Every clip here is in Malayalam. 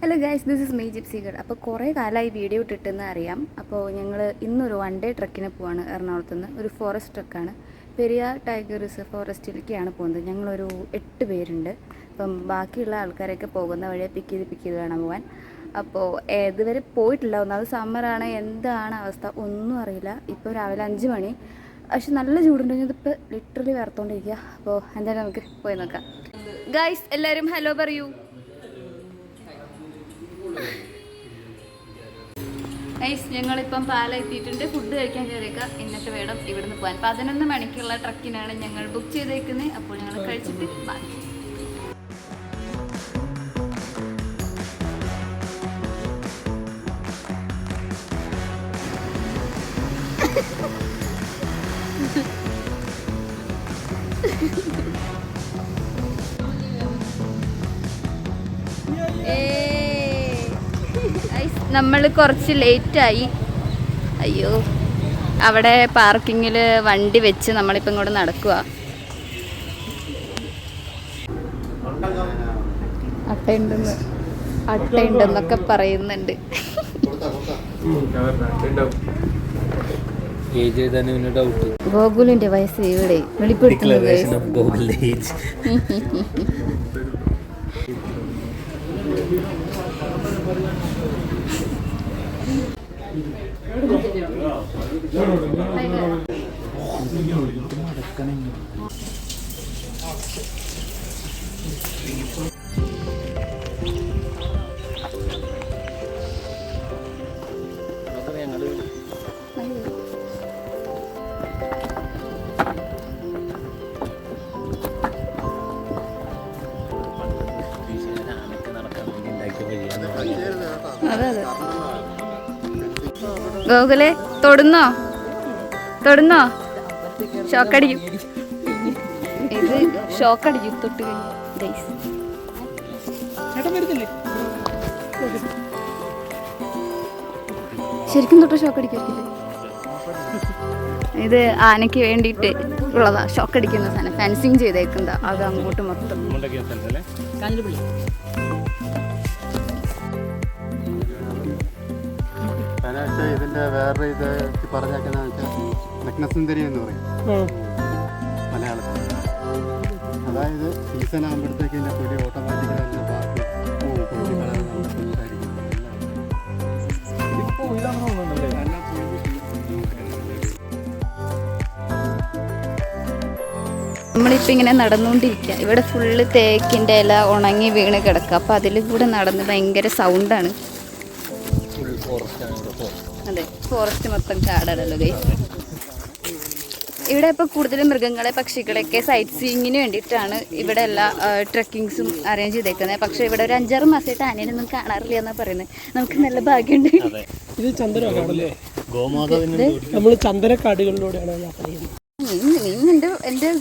Hello guys, this is me gypsy girl. അപ്പോൾ കുറേ കാലമായി വീഡിയോ ഇട്ടിട്ടെന്ന് അറിയാം. അപ്പോൾ ഞങ്ങൾ ഇന്നൊരു വൺ ഡേ ട്രക്കിന് പോവാണ്. എറണാകുളത്തുനിന്ന് ഒരു ഫോറസ്റ്റ് ട്രക്കാണ്. പെരിയാർ ടൈഗർ റിസർവ് ഫോറസ്റ്റിലേക്കാണ് പോകുന്നത്. ഞങ്ങളൊരു 8 പേരുണ്ട്. അപ്പം ബാക്കിയുള്ള ആൾക്കാരൊക്കെ പോകുന്ന വഴിയെ പിക്ക് ചെയ്ത് വേണം പോകാൻ. അപ്പോൾ ഇതുവരെ പോയിട്ടില്ല. ഒന്നാമത് സമ്മറാണ്, എന്താണ് അവസ്ഥ ഒന്നും അറിയില്ല. ഇപ്പോൾ രാവിലെ 5 മണി, പക്ഷെ നല്ല ചൂടുണ്ടെങ്കിൽ ഇതിപ്പോൾ ലിറ്ററലി വറുത്തോണ്ടിരിക്കുക. അപ്പോൾ എന്തായാലും നമുക്ക് പോയി നോക്കാം. ഗൈസ് എല്ലാവരും ഹലോ പറയൂ. ഗൈസ് ഞങ്ങളിപ്പം പാലെത്തിയിട്ടുണ്ട്. ഫുഡ് കഴിക്കാൻ കയറിയേക്കാം. എന്നിട്ട് വേണം ഇവിടുന്ന് പോകാൻ. 11 മണിക്കുള്ള ട്രക്കിനാണ് ഞങ്ങൾ ബുക്ക് ചെയ്തേക്കുന്നത്. അപ്പോൾ ഞങ്ങൾ കഴിച്ചിട്ട് ബാക്കി. നമ്മൾ കുറച്ച് ലേറ്റായി. അയ്യോ, അവിടെ പാർക്കിങ്ങിൽ വണ്ടി വെച്ച് നമ്മളിപ്പോൾ ഇങ്ങോട്ട് നടക്കുക. അട്ടയുണ്ടെന്നൊക്കെ പറയുന്നുണ്ട്. ഗോകുലിന്റെ വയസ്സ് ഇവിടെ വെളിപ്പെടുത്തുന്നത്. അതെ അതെ. ഗോകുലെ തൊടുന്നോ ഷോക്കടിക്കും. ഇത് ഷോക്കടിക്കും തൊട്ട് കഴിഞ്ഞു. ശരിക്കും തൊട്ട് ഷോക്കടിക്കില്ലേ? ഇത് ആനയ്ക്ക് വേണ്ടിയിട്ട് ഉള്ളതാ. ഷോക്കടിക്കുന്ന സാധനം ഫെൻസിങ് ചെയ്തേക്കുന്നതാ. അത് അങ്ങോട്ട് മൊത്തം. ഇതിന്റെ വേറെ ഇത് പറഞ്ഞേക്കുന്ന നഗ്നസുന്ദരി എന്ന് പറയും മലയാളത്തിൽ. അതായത് സീസൺ ആകുമ്പോഴത്തേക്ക് ഇതിന്റെ തൊലി ഓട്ടോമാറ്റിക്കലി തന്നെ പാർക്ക് നമ്മളിപ്പോൾ ഇങ്ങനെ നടന്നുകൊണ്ടിരിക്കുക. ഇവിടെ ഫുള്ള് തേക്കിൻ്റെ ഇല ഉണങ്ങി വീണ് കിടക്കുക. അപ്പോൾ അതിൽ കൂടെ നടന്ന് ഭയങ്കര സൗണ്ടാണ്. അതെ, ഫോറസ്റ്റ് മൊത്തം കാടാണല്ലോ ഗൈസ്. ഇവിടെ ഇപ്പോൾ കൂടുതലും മൃഗങ്ങളെ പക്ഷികളെയൊക്കെ സൈറ്റ് സീയിങ്ങിന് വേണ്ടിയിട്ടാണ് ഇവിടെ എല്ലാ ട്രക്കിങ്സും അറേഞ്ച് ചെയ്തേക്കുന്നത്. പക്ഷേ ഇവിടെ ഒരു 5-6 മാസമായിട്ട് ആനേനൊന്നും കാണാറില്ല എന്നാണ് പറയുന്നത്. നമുക്ക് നല്ല ഭാഗ്യമുണ്ട്. ഇത് ചന്ദനക്കാടല്ലേ? നമ്മൾ ചന്ദനക്കാടുകളിലൂടെയാണ് യാത്ര ചെയ്യുന്നത്. എന്റെ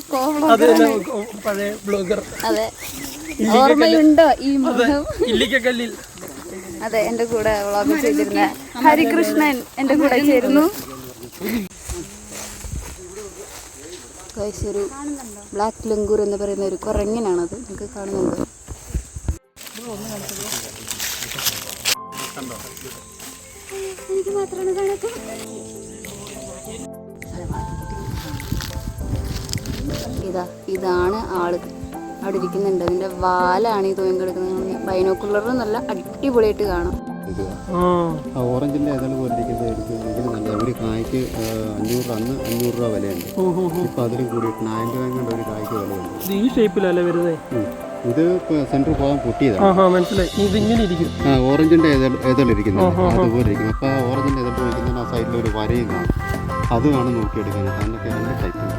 പഴയ ബ്ലോഗർ. അതെ, ഓർമ്മയുണ്ടോ ഈ മുഖം? ഇല്ലിക്കല്ലിൽ. അതെ, എന്റെ കൂടെ വ്ളോഗ് ചെയ്തിരുന്ന ഹരികൃഷ്ണൻ എന്റെ കൂടെ ചേരുന്നു. ഒരു ബ്ലാക്ക് ലങ്കൂർ എന്ന് പറയുന്ന ഒരു കുരങ്ങനാണത്. നിങ്ങൾക്ക് കാണുന്നുണ്ടോ? എനിക്ക് മാത്രമാണ് കാണാത്ത. ഇതാണ് ആള് അവിടെ ഇരിക്കുന്നുണ്ട്. അതിന്റെ വാലാണ് ഈ തൂങ്ങി കിടക്കുന്നത്. ബൈനോക്കുലർ നല്ല അടിപൊളിയായിട്ട് കാണാം. ഓറഞ്ചിന്റെ ഇതൾ പോലെ ഇരിക്കുന്നത് ഒരു കായ്ക്ക് 500 രൂപ വിലയുണ്ട്. ഇപ്പൊ അതിലും കൂടിയിട്ട് 9 രൂപ ഒരു കായ്ക്ക് വിലയുണ്ട്. ഈ ഷേപ്പിലല്ലേ വരുന്നത്? ഇത് സെന്റർ പോകാൻ പൊട്ടിയതാണ്. ഓറഞ്ചിന്റെ ഇതളിരിക്കുന്നത് അതുപോലെ ഇരിക്കും. അപ്പൊ ഓറഞ്ചിന്റെ ഇതൾ പോയിരിക്കുന്ന ആ സൈഡിൽ ഒരു വരയും കാണും. അത് വേണം നോക്കിയെടുക്കാനായിട്ട്. അതിനൊക്കെ 2 ടൈപ്പ് ഉണ്ട്.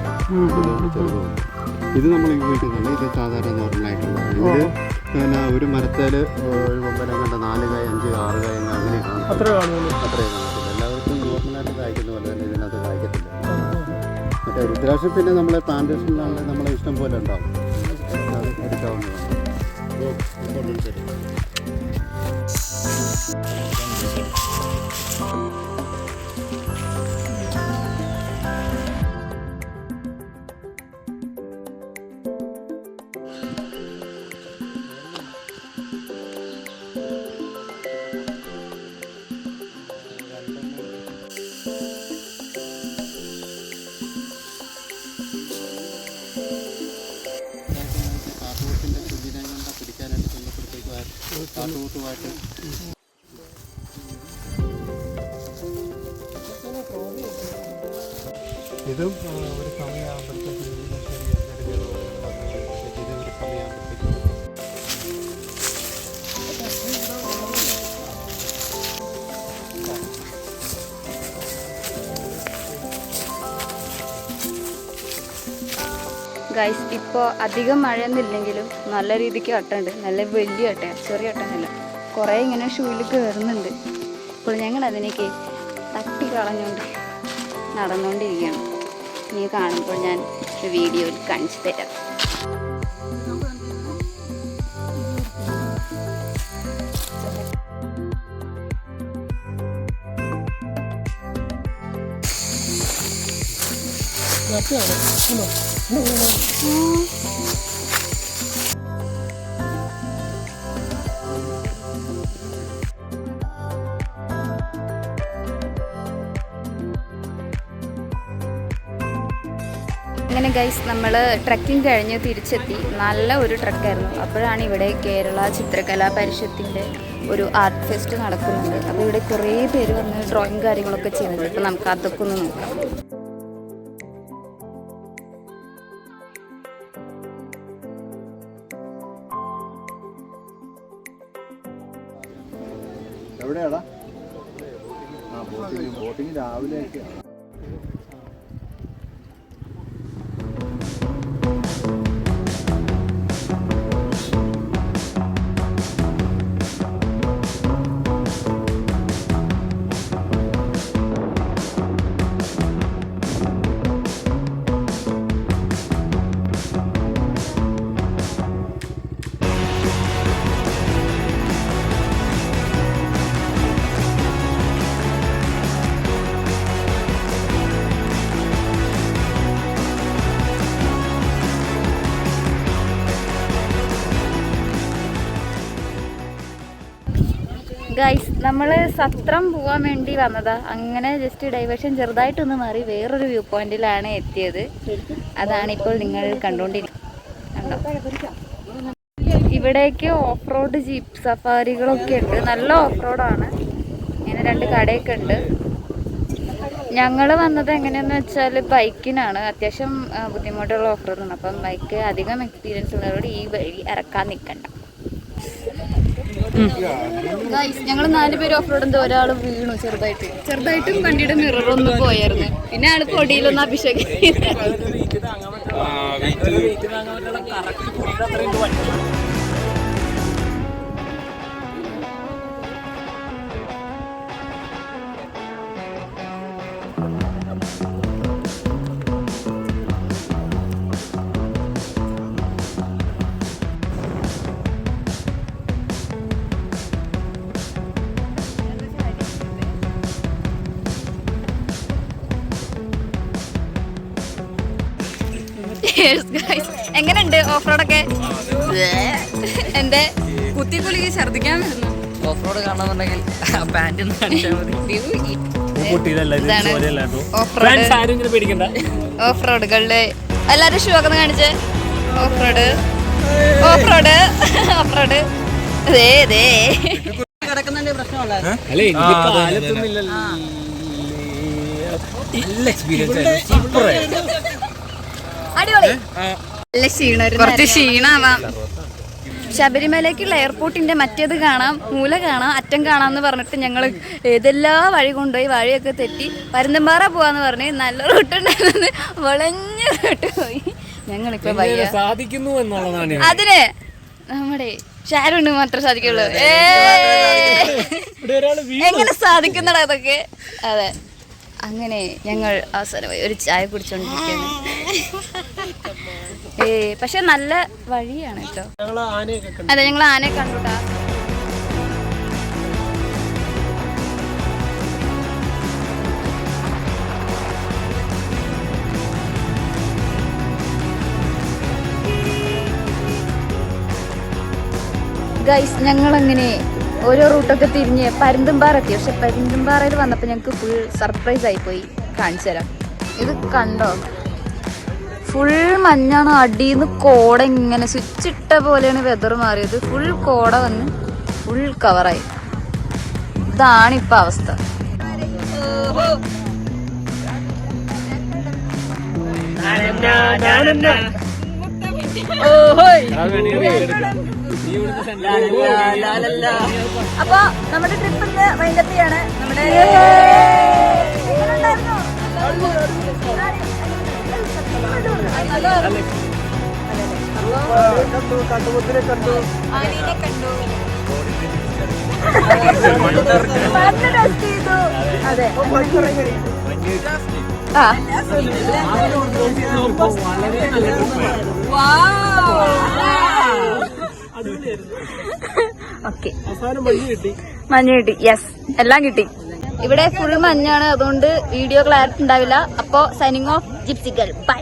ഇത് നമ്മൾ ഉപയോഗിക്കുന്നുണ്ട്. ഇത് സാധാരണ നോർമലായിട്ടുള്ള ഇത് പിന്നെ ഒരു മരത്തേൽ ഒരു കൊമ്പനം കണ്ട 4 കായ 5 6 കായ അങ്ങനെ കാണും. അത്രേ കാണത്തില്ല. എല്ലാവർക്കും നോർമലായിട്ട് കായ്ക്കുന്ന പോലെ തന്നെ ഇതിനകത്ത് കായ്ക്കത്തില്ല. മറ്റേ രുദ്രാക്ഷം പിന്നെ നമ്മളെ പ്ലാന്റേഷനിലാണെങ്കിൽ നമ്മളെ ഇഷ്ടം പോലെ ഉണ്ടാവും. അത് എടുക്കാവുന്നതാണ്. കാട്ടുകൂത്തുമായിട്ട്. ഇതും ഒരു സമയമാകുമ്പോഴത്തേക്കും ഒരു സമയമാകുമ്പോഴത്തേക്കും ഗൈസ് ഇപ്പോൾ അധികം മഴയൊന്നുമില്ലെങ്കിലും നല്ല രീതിക്ക് അട്ടുണ്ട്. നല്ല വലിയ അട്ടയാണ്, ചെറിയ അട്ടനല്ല. കുറേ ഇങ്ങനെ ഷൂവിൽ കയറുന്നുണ്ട്. ഇപ്പോൾ ഞങ്ങൾ അതിനേക്ക് തട്ടി കളഞ്ഞുകൊണ്ട് നടന്നുകൊണ്ടിരിക്കുകയാണ്. നീ കാണുമ്പോൾ ഞാൻ വീഡിയോയിൽ കാണിച്ചു തരാം. അങ്ങനെ ഗൈസ് നമ്മൾ ട്രക്കിംഗ് കഴിഞ്ഞ് തിരിച്ചെത്തി. നല്ല ഒരു ട്രക്കായിരുന്നു. അപ്പോഴാണ് ഇവിടെ കേരള ചിത്രകലാ പരിഷത്തിൻ്റെ ഒരു ആർട്ട് ഫെസ്റ്റ് നടക്കുന്നുണ്ട്. അപ്പോൾ ഇവിടെ കുറേ പേര് വന്ന് ഡ്രോയിങ് കാര്യങ്ങളൊക്കെ ചെയ്യുന്നുണ്ട്. അപ്പോൾ നമുക്ക് അതൊക്കെ ഒന്ന് നോക്കാം. എവിടെയാടാ? ബോട്ടിങ് രാവിലെ ഗൈസ് നമ്മൾ സത്രം പോകാൻ വേണ്ടി വന്നതാ. അങ്ങനെ ജസ്റ്റ് ഡൈവേഷൻ ചെറുതായിട്ടൊന്ന് മാറി വേറൊരു വ്യൂ പോയിന്റിലാണ് എത്തിയത്. അതാണ് ഇപ്പോൾ നിങ്ങൾ കണ്ടോ. ഇവിടേക്ക് ഓഫ് റോഡ് ജീപ്പ് സഫാരികളൊക്കെ ഉണ്ട്. നല്ല ഓഫ് റോഡാണ്. ഇങ്ങനെ 2 കടയൊക്കെ ഉണ്ട്. ഞങ്ങൾ വന്നത് എങ്ങനെയാണെന്ന് വെച്ചാൽ ബൈക്കിനാണ്. അത്യാവശ്യം ബുദ്ധിമുട്ടുള്ള ഓഫ് റോഡാണ്. അപ്പം ബൈക്ക് അധികം എക്സ്പീരിയൻസ് ഉള്ളവരോട് ഈ വഴി ഇറക്കാൻ നിൽക്കണ്ട. ഞങ്ങൾ 4 പേര് ഓഫ് റോഡ്. ഒരാൾ വീണു ചെറുതായിട്ടും വണ്ടിയുടെ മിററൊന്ന് പോയായിരുന്നു. പിന്നെ ആള് പൊടിയിലൊന്ന് അഭിഷേകം. എങ്ങനെയുണ്ട് ഓഫ് റോഡൊക്കെ? എന്റെ കുത്തിക്കുലുക്കി ഛർദിക്കാൻ വരുന്നു. ഓഫ് റോഡ് കാണാന്നുണ്ടെങ്കിൽ പാന്റ് ഓഫ് റോഡുകളില് എല്ലാരും ഷൂ ഒക്കെ കാണിച്ചേ. ഓഫ് റോഡ് കിടക്കുന്നതിന്റെ പ്രശ്നമല്ല. അടിപൊളി. നല്ല കുറച്ച് ക്ഷീണാവാം. ശബരിമലയ്ക്കുള്ള എയർപോർട്ടിന്റെ മറ്റേത് കാണാം, മൂല കാണാം, അറ്റം കാണാമെന്ന് പറഞ്ഞിട്ട് ഞങ്ങൾ ഏതെല്ലാം വഴി കൊണ്ടുപോയി. വഴിയൊക്കെ തെറ്റി പരുന്തമ്പാറ പോവാന്ന് പറഞ്ഞ് നല്ല റൂട്ടുണ്ടായിരുന്നു. വളഞ്ഞ റൂട്ട് പോയി. ഞങ്ങളിപ്പോ സാധിക്കുന്നു എന്നുള്ളതാണ് അതിന് നമ്മുടെ ഷാരുണ്ട് മാത്രമേ സാധിക്കുള്ളൂ. എങ്ങനെ സാധിക്കുന്നടാ അതൊക്കെ? അതെ, അങ്ങനെ ഞങ്ങൾ അവസാനമായി ഒരു ചായ കുടിച്ചോണ്ടിരിക്കുകയാണ്. പക്ഷെ നല്ല വഴിയാണ് കേട്ടോ. അതെ, ഞങ്ങൾ ആനയെ കണ്ടുട്ടാ. ഗൈസ്, ഞങ്ങളങ്ങനെ ഓരോ റൂട്ടൊക്കെ തിരിഞ്ഞ് പരുന്തുംപാറ എത്തി. പക്ഷെ പരുന്തുംപാറയിൽ വന്നപ്പോൾ ഞങ്ങൾക്ക് ഫുൾ സർപ്രൈസ് ആയിപ്പോയി. കാണിച്ചു തരാം. ഇത് കണ്ടോ? ഫുൾ മഞ്ഞാണ്. അടിയിൽ നിന്ന് കോട ഇങ്ങനെ സ്വിച്ച് ഇട്ട പോലെയാണ് വെതർ മാറിയത്. ഫുൾ കോട വന്ന് ഫുൾ കവറായി. ഇതാണിപ്പോൾ അവസ്ഥ. അപ്പൊ നമ്മുടെ ട്രിപ്പ് ഇന്ന് വൈൻഡപ്പ് ചെയ്യാണ്. നമ്മുടെ അതെ ഓക്കെ മഞ്ഞ് കിട്ടി. യെസ്, എല്ലാം കിട്ടി. ഇവിടെ ഫുൾ മഞ്ഞാണ്, അതുകൊണ്ട് വീഡിയോ ക്ലാരിറ്റി ഉണ്ടാവില്ല. അപ്പോ signing off gypsy girl. By.